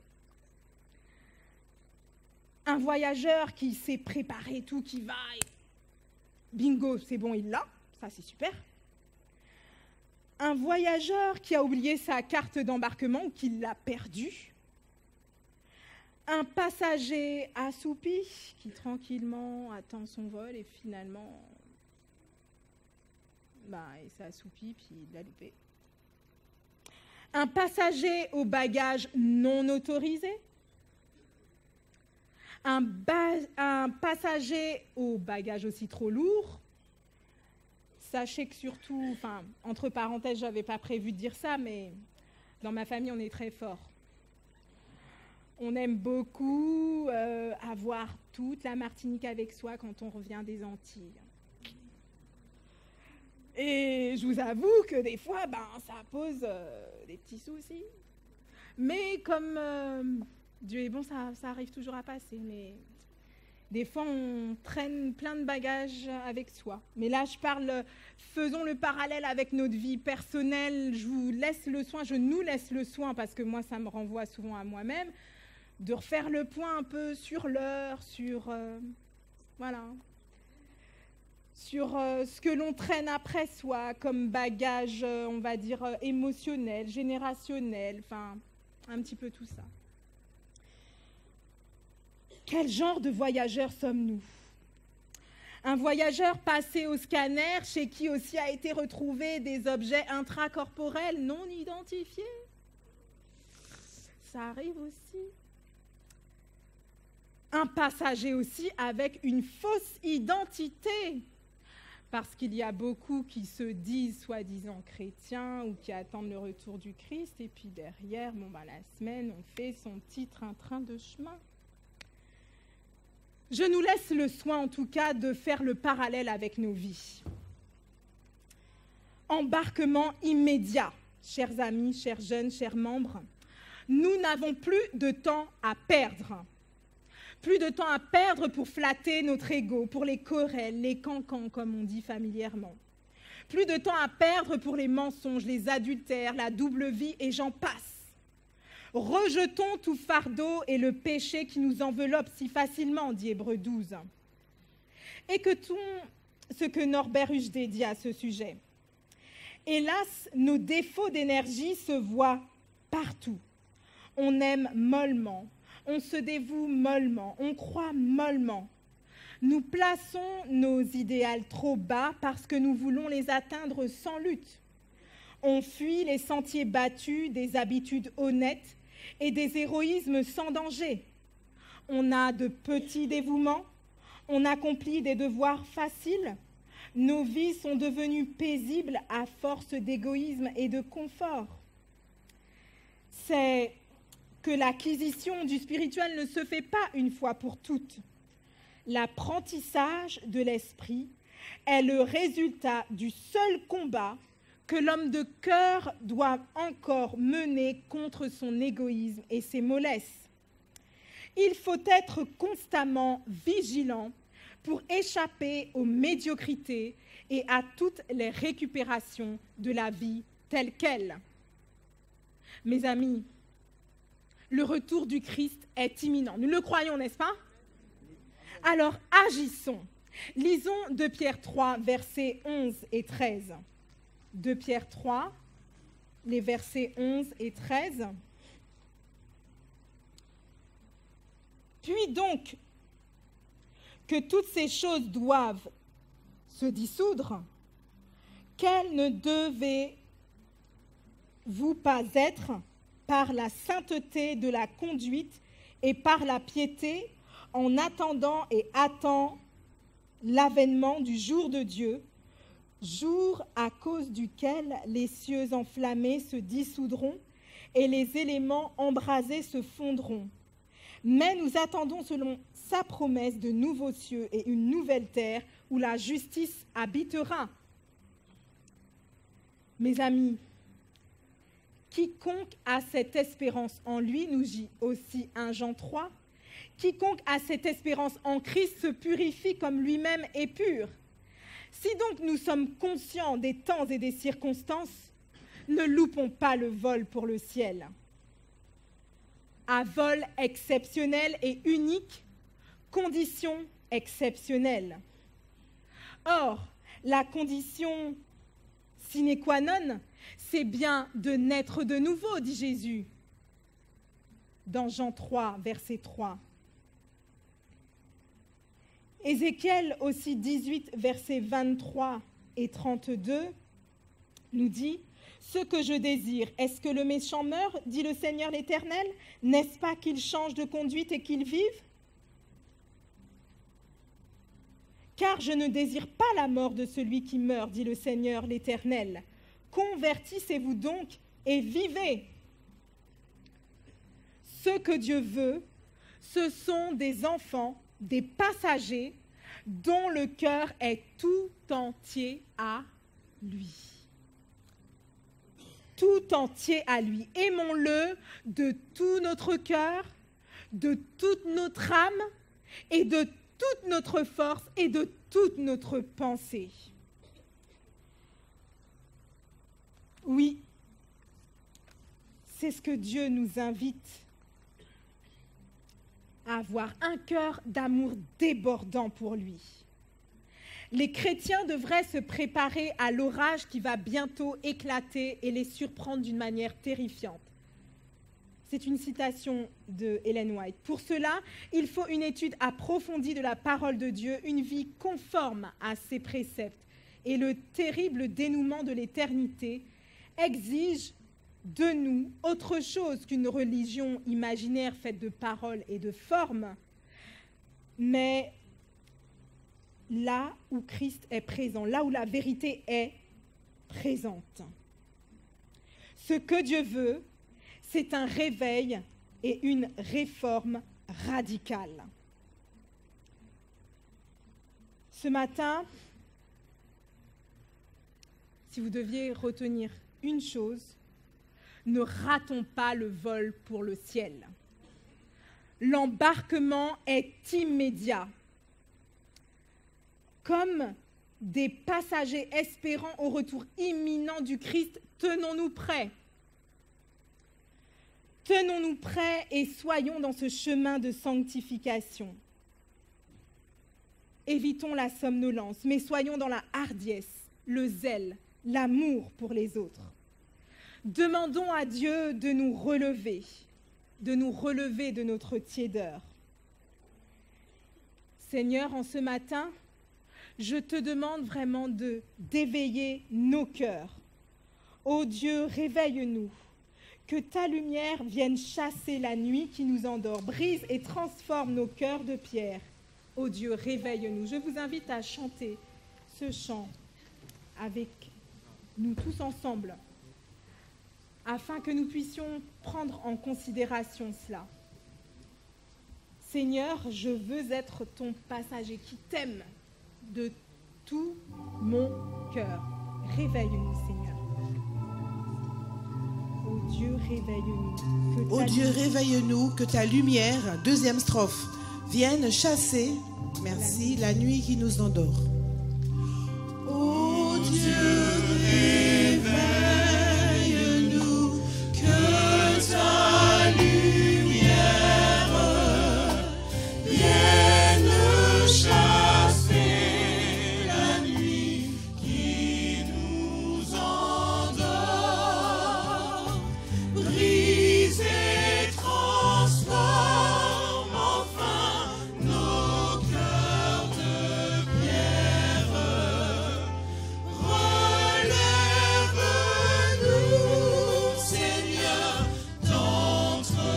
Un voyageur qui s'est préparé tout, qui va, et bingo, c'est bon, il l'a, ça c'est super. Un voyageur qui a oublié sa carte d'embarquement ou qui l'a perdue. Un passager assoupi qui tranquillement attend son vol et finalement, il s'est assoupi puis il l'a loupé. Un passager au bagage non autorisé. Un passager au bagage aussi trop lourd. Sachez que surtout, entre parenthèses, je n'avais pas prévu de dire ça, mais dans ma famille, on est très fort. On aime beaucoup avoir toute la Martinique avec soi quand on revient des Antilles. Et je vous avoue que des fois, ça pose des petits soucis. Mais comme Dieu est bon, ça arrive toujours à passer. Mais des fois, on traîne plein de bagages avec soi. Mais là, faisons le parallèle avec notre vie personnelle. Je nous laisse le soin, parce que moi, ça me renvoie souvent à moi-même, de refaire le point un peu sur l'heure, sur ce que l'on traîne après soi comme bagage, on va dire, émotionnel, générationnel, un petit peu tout ça. Quel genre de voyageurs sommes-nous ? Un voyageur passé au scanner, chez qui aussi a été retrouvé des objets intracorporels non identifiés. Ça arrive aussi. Un passager aussi avec une fausse identité. Parce qu'il y a beaucoup qui se disent soi-disant chrétiens ou qui attendent le retour du Christ. Et puis derrière, la semaine, on fait son petit train-train de chemin. Je nous laisse le soin, en tout cas, de faire le parallèle avec nos vies. Embarquement immédiat, chers amis, chers jeunes, chers membres. Nous n'avons plus de temps à perdre. Plus de temps à perdre pour flatter notre ego, pour les querelles, les cancans, comme on dit familièrement. Plus de temps à perdre pour les mensonges, les adultères, la double vie, et j'en passe. Rejetons tout fardeau et le péché qui nous enveloppe si facilement, dit Hébreux 12. Écoutons ce que Norbert Uschdé dit à ce sujet. Hélas, nos défauts d'énergie se voient partout. On aime mollement, on se dévoue mollement, on croit mollement. Nous plaçons nos idéaux trop bas parce que nous voulons les atteindre sans lutte. On fuit les sentiers battus des habitudes honnêtes et des héroïsmes sans danger. On a de petits dévouements, on accomplit des devoirs faciles. Nos vies sont devenues paisibles à force d'égoïsme et de confort. C'est que l'acquisition du spirituel ne se fait pas une fois pour toutes. L'apprentissage de l'esprit est le résultat du seul combat que l'homme de cœur doit encore mener contre son égoïsme et ses mollesses. Il faut être constamment vigilant pour échapper aux médiocrités et à toutes les récupérations de la vie telle qu'elle. Mes amis, le retour du Christ est imminent. Nous le croyons, n'est-ce pas? Alors agissons. Lisons 2 Pierre 3, versets 11 et 13. 2 Pierre 3, les versets 11 et 13. Puis donc, que toutes ces choses doivent se dissoudre, quelles ne devez-vous pas être par la sainteté de la conduite et par la piété, en attendant et attend l'avènement du jour de Dieu, jour à cause duquel les cieux enflammés se dissoudront et les éléments embrasés se fondront. Mais nous attendons selon sa promesse de nouveaux cieux et une nouvelle terre où la justice habitera. Mes amis, quiconque a cette espérance en lui, nous dit aussi 1 Jean 3, quiconque a cette espérance en Christ se purifie comme lui-même est pur. Si donc nous sommes conscients des temps et des circonstances, ne loupons pas le vol pour le ciel. À vol exceptionnel et unique, condition exceptionnelle. Or, la condition sine qua non, c'est bien de naître de nouveau, dit Jésus, dans Jean 3, verset 3. Ézéchiel aussi 18, versets 23 et 32, nous dit « Ce que je désire, est-ce que le méchant meure, dit le Seigneur l'Éternel? N'est-ce pas qu'il change de conduite et qu'il vive? Car je ne désire pas la mort de celui qui meurt, dit le Seigneur l'Éternel. Convertissez-vous donc et vivez. » Ce que Dieu veut, ce sont des enfants, des passagers dont le cœur est tout entier à lui. Tout entier à lui. Aimons-le de tout notre cœur, de toute notre âme et de toute notre force et de toute notre pensée. Oui, c'est ce que Dieu nous invite à avoir, un cœur d'amour débordant pour lui. Les chrétiens devraient se préparer à l'orage qui va bientôt éclater et les surprendre d'une manière terrifiante. C'est une citation de Ellen White. Pour cela, il faut une étude approfondie de la parole de Dieu, une vie conforme à ses préceptes. Et le terrible dénouement de l'éternité exige de nous autre chose qu'une religion imaginaire faite de paroles et de formes, mais là où Christ est présent, là où la vérité est présente. Ce que Dieu veut, c'est un réveil et une réforme radicale. Ce matin, si vous deviez retenir une chose, ne ratons pas le vol pour le ciel. L'embarquement est immédiat. Comme des passagers espérant au retour imminent du Christ, tenons-nous prêts. Tenons-nous prêts et soyons dans ce chemin de sanctification. évitons la somnolence, mais soyons dans la hardiesse, le zèle, l'amour pour les autres. Demandons à Dieu de nous relever de notre tiédeur. Seigneur, en ce matin, je te demande vraiment d'éveiller nos cœurs. Ô Dieu, réveille-nous, que ta lumière vienne chasser la nuit qui nous endort, brise et transforme nos cœurs de pierre. Ô Dieu, réveille-nous. Je vous invite à chanter ce chant avec nous tous ensemble, afin que nous puissions prendre en considération cela. Seigneur, je veux être ton passager qui t'aime de tout mon cœur. Réveille-nous, Seigneur. Ô Dieu, réveille-nous. Ô Dieu, réveille-nous, que ta lumière, deuxième strophe, vienne chasser, merci, la nuit qui nous endort. Ô Dieu, réveille-nous, que ta lumière vienne chasser la nuit qui nous endort, brise et transforme enfin nos cœurs de pierre. Relève-nous, Seigneur, d'entre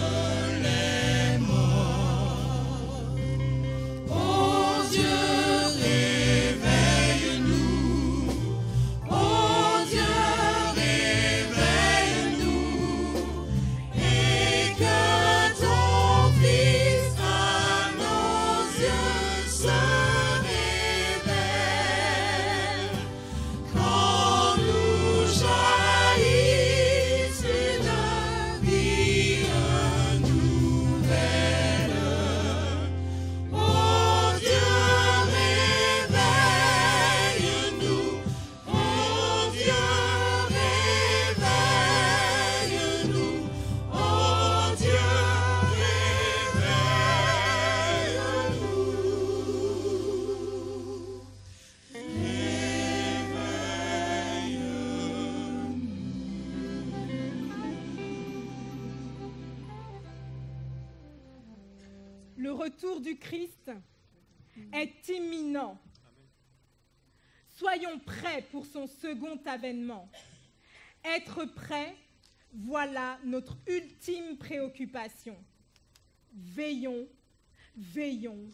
les morts. Ô Dieu, réveille-nous. Ô Dieu, réveille-nous. Et que ton Fils à nos yeux se révèle. Quand nous jaillisse une vie nouvelle. Ô Dieu, réveille-nous. Ô Dieu, réveille-nous. Ô Dieu, Le retour du Christ est imminent. Soyons prêts pour son second avènement. Être prêts, voilà notre ultime préoccupation. Veillons, veillons,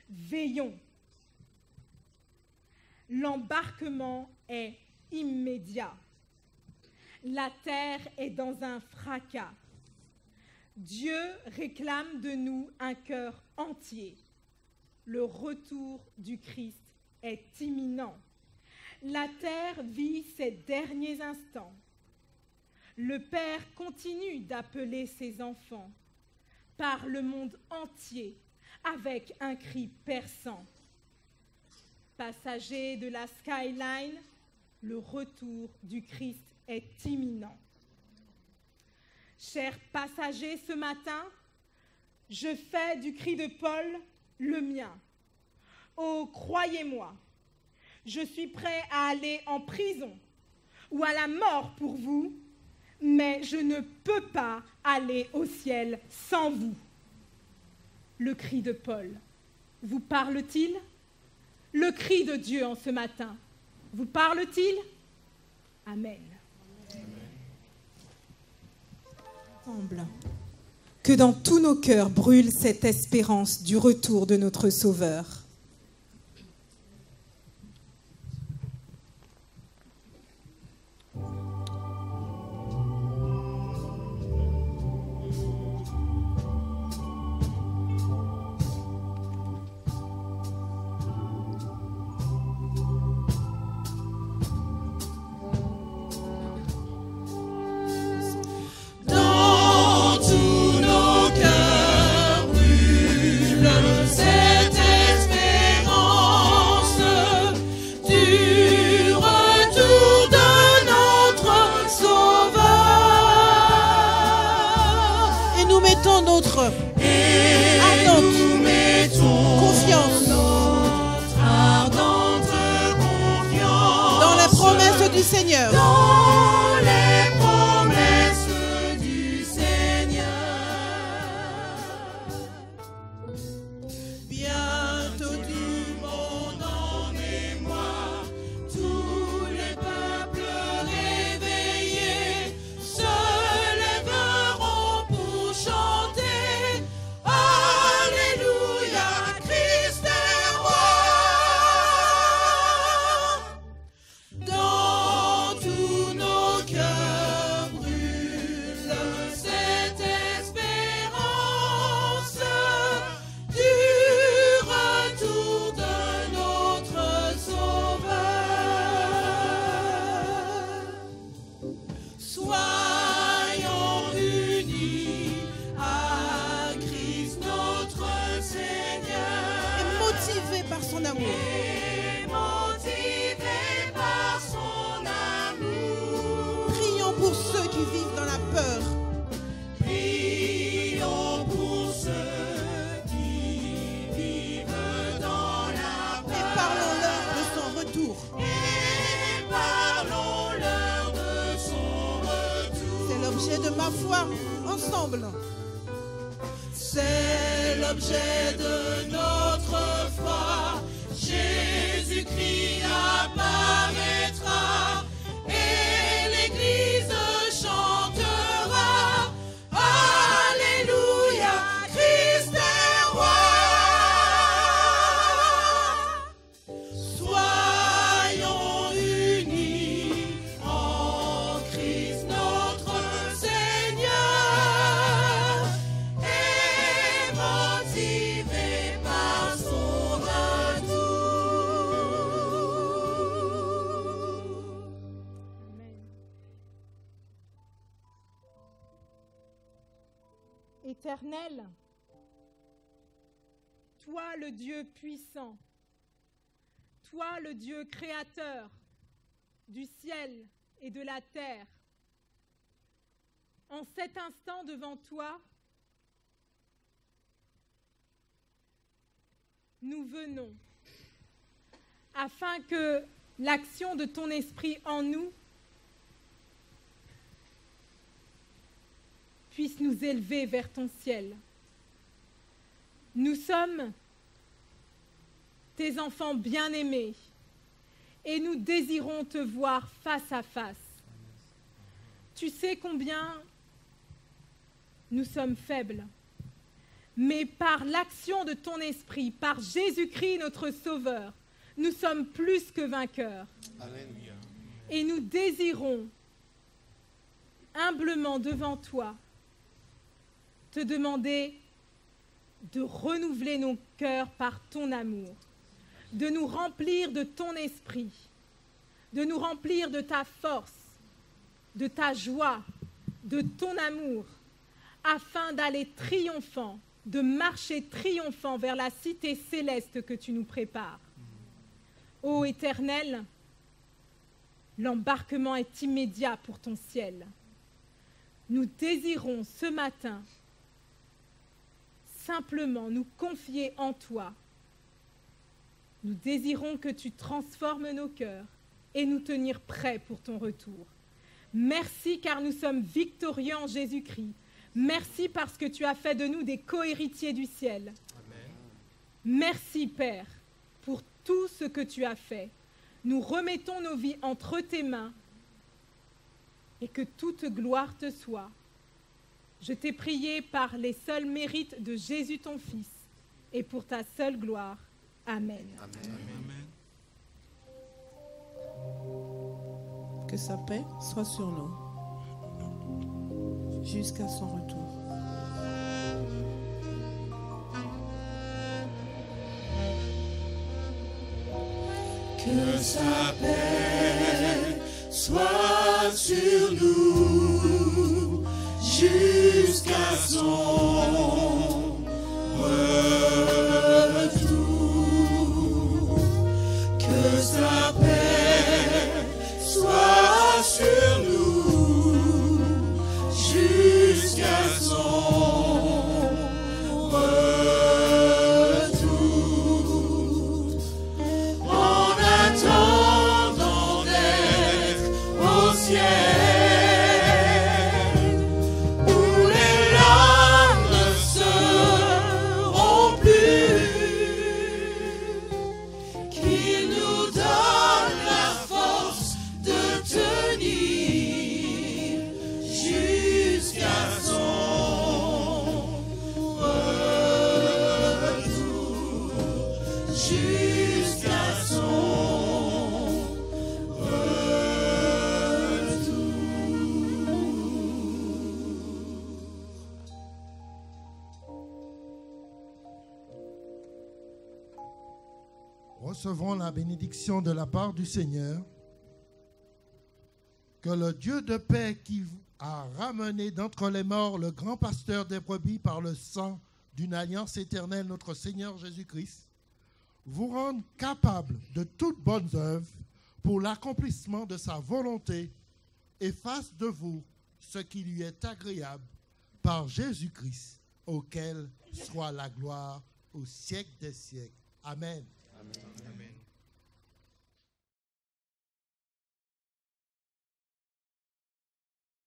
veillons. L'embarquement est immédiat. La terre est dans un fracas. Dieu réclame de nous un cœur entier. Le retour du Christ est imminent. La terre vit ses derniers instants. Le Père continue d'appeler ses enfants par le monde entier avec un cri perçant. Passagers de la Skyline, le retour du Christ est imminent. Chers passagers, ce matin, je fais du cri de Paul le mien. Oh, croyez-moi, je suis prêt à aller en prison ou à la mort pour vous, mais je ne peux pas aller au ciel sans vous. Le cri de Paul vous parle-t-il? Le cri de Dieu en ce matin vous parle-t-il? Amen. Ensemble, que dans tous nos cœurs brûle cette espérance du retour de notre Sauveur. Dans tous nos cœurs brûle cette espérance. du Seigneur. dans les promesses du Seigneur. Bientôt tout monde en émoi, tous les peuples réveillés se lèveront pour chanter Alléluia, Christ est roi. Dans tous nos cœurs brûle cette espérance du retour de notre Sauveur. Soyons unis à Christ notre Seigneur. Et motivés par son amour. Et motivés par son amour. Prions pour ceux qui vivent dans la peur. Prions pour ceux qui vivent dans la Et peur. parlons-leur de son retour. Et parlons-leur de son retour. C'est l'objet de ma foi. Ensemble. C'est l'objet de notre foi. Jésus-Christ apparaîtra et l'Église chantera Alléluia, Christ est roi. Soyons unis en Christ notre Seigneur et motivés par son retour. Éternel, toi le Dieu puissant, toi le Dieu créateur du ciel et de la terre, en cet instant devant toi, nous venons afin que l'action de ton esprit en nous puisse nous élever vers ton ciel. Nous sommes tes enfants bien-aimés et nous désirons te voir face à face. Tu sais combien nous sommes faibles, mais par l'action de ton esprit, par Jésus-Christ notre Sauveur, nous sommes plus que vainqueurs. Et nous désirons humblement devant toi te demander de renouveler nos cœurs par ton amour, de nous remplir de ton esprit, de nous remplir de ta force, de ta joie, de ton amour, afin d'aller triomphant, de marcher triomphant vers la cité céleste que tu nous prépares. Ô Éternel, l'embarquement est immédiat pour ton ciel. Nous désirons ce matin simplement nous confier en toi. Nous désirons que tu transformes nos cœurs et nous tenir prêts pour ton retour. Merci car nous sommes victorieux en Jésus-Christ. Merci parce que tu as fait de nous des co-héritiers du ciel. Amen. Merci Père pour tout ce que tu as fait. Nous remettons nos vies entre tes mains et que toute gloire te soit. Je t'ai prié par les seuls mérites de Jésus ton Fils et pour ta seule gloire. Amen. Amen. Que sa paix soit sur nous jusqu'à son retour. Que sa paix soit sur nous jusqu'à son retour. Que sa paix soit sur nous jusqu'à son retour. En attendant d'être jusqu'à son Recevons la bénédiction de la part du Seigneur. Que le Dieu de paix qui a ramené d'entre les morts le grand pasteur des brebis par le sang d'une alliance éternelle, notre Seigneur Jésus-Christ, vous rende capable de toute bonne œuvre pour l'accomplissement de sa volonté et fasse de vous ce qui lui est agréable par Jésus-Christ, auquel soit la gloire au siècle des siècles. Amen. Amen.